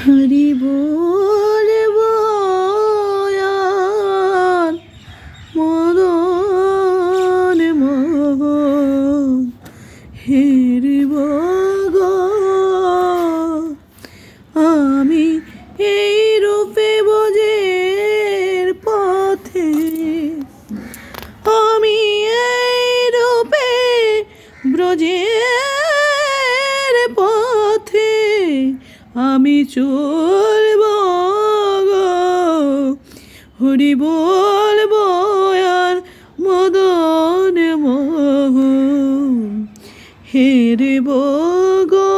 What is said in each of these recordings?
হরি বল বয়ান মদন মোহন হেরি বগ আমি এই রূপে বজের পথে আমি এই রূপে ব্রজের পথে আমি চলব গো হরি বলব আর মদন মোহন হেরব গো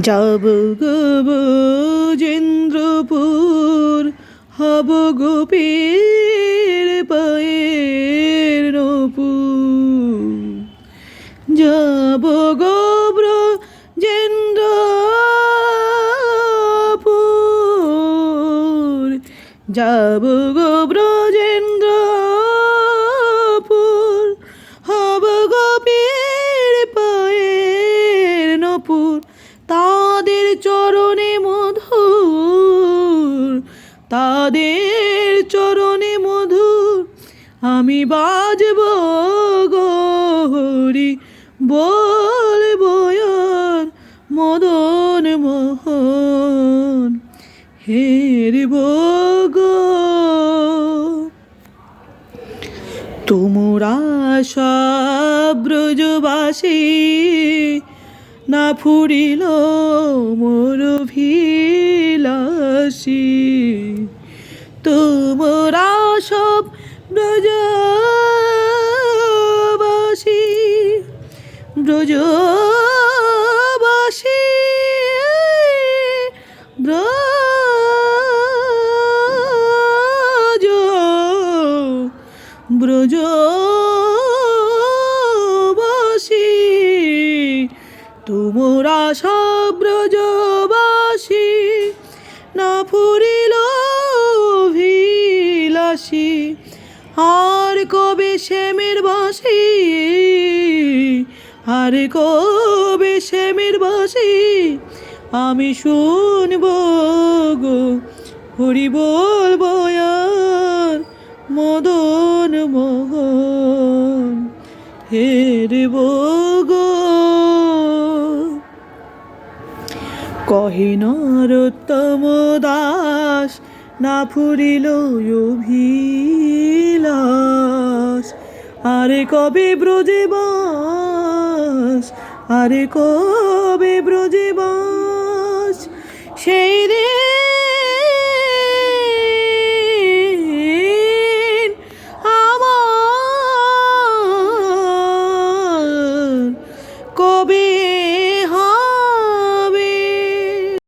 যাব গো ব্রজেন্দ্রপুর হব গোপীর পায়ের নূপুর যাব গো ব্রজেন্দ্রপুর যাব গো ব্রজেন্দ্রপুর হব গোপীর পায়ের নূপুর তাদের চরণে মধুর তাদের চরণে মধুর আমি বাজব গো হরি বলব আর মদন মোহন হেরব গো তোমরা সব ব্রজবাসী না ফুরিল মোর ভিলাসী তোমরা সব ব্রজবাসী ব্রজবাসী ব্রজবাসী তোমরা সব ব্রজবাসী না ফুরিল ভিলাসী আর কবে শ্যামের বাসি আর কবে শ্যামের বাসি আমি শুনব গো হরি বলব আর মদন মোহন হেরব গো কহে নরোত্তম দাস না ফুরিল অভিলাষ আরে কবে ব্রজে বাস আরে কবে ব্রজে বাস সেই